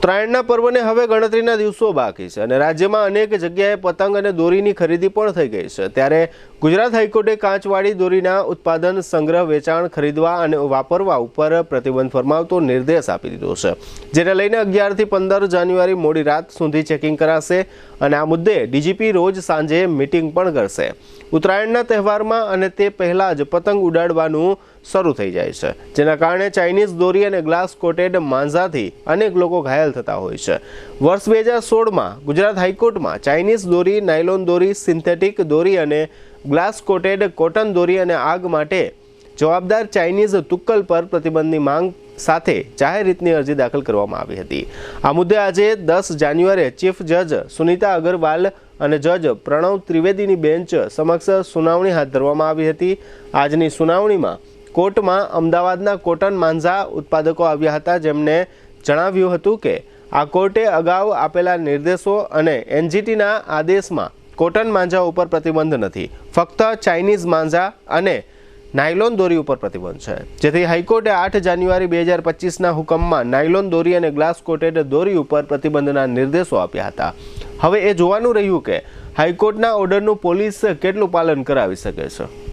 ઉત્તરાયણના પર્વને હવે ગણતરીના દિવસો બાકી છે અને રાજ્યમાં અનેક જગ્યાએ પતંગ અને દોરીની ખરીદી પણ થઈ ગઈ છે। ત્યારે ગુજરાત હાઈકોર્ટે કાચવાળી દોરીના ઉત્પાદન, સંગ્રહ, વેચાણ, ખરીદવા અને વાપરવા ઉપર પ્રતિબંધ ફરમાવતો નિર્દેશ આપી દીધો છે, જેને લઈને 11 થી 15 જાન્યુઆરી મોડી રાત સુધી ચેકિંગ કરાશે અને આ મુદ્દે ડીજીપી રોજ સાંજે મીટિંગ પણ કરશે। ઉત્તરાયણના તહેવારમાં અને તે પહેલા જ પતંગ ઉડાડવાનું શરૂ થઈ જાય છે, જેના કારણે ચાઇનીઝ દોરી અને ગ્લાસ કોટેડ માંઝાથી અનેક લોકો ઘાયલ થતા હોય છે। વર્ષ 2016માં ગુજરાત હાઈકોર્ટમાં ચાઇનીઝ દોરી, નાયલોન દોરી, સિન્થેટિક દોરી અને ગ્લાસ કોટેડ કોટન દોરી અને આગ માટે જવાબદાર ચાઇનીઝ તુક્કલ પર પ્રતિબંધની માંગ સાથે જાહેર રીતની અરજી દાખલ કરવામાં આવી હતી। આ મુદ્દે આજે 10 જાન્યુઆરીએ ચીફ જજ સુનીતા અગ્રવાલ અને જજ પ્રણવ ત્રિવેદીની બેન્ચ સમક્ષ સુનાવણી હાથ ધરવામાં આવી હતી। આજની સુનાવણીમાં કોર્ટમાં અમદાવાદના કોટન માંઝા ઉત્પાદકો આવ્યા હતા, જેમને જણાવ્યું હતું કે આ કોર્ટે અગાઉ આપેલા નિર્દેશો અને એનજીટીના આદેશમાં કોટન માંઝા ઉપર પ્રતિબંધ નથી, ફક્ત ચાઇનીઝ માંઝા અને નાયલોન દોરી ઉપર પ્રતિબંધ છે, જેથી હાઈકોર્ટે 8 જાન્યુઆરી 2025ના હુકમમાં નાયલોન દોરી અને ગ્લાસ કોટેડ દોરી ઉપર પ્રતિબંધના નિર્દેશો આપ્યા હતા। હવે એ જોવાનું રહ્યું કે હાઈકોર્ટના ઓર્ડરનું પોલીસ કેટલું પાલન કરાવી શકે છે।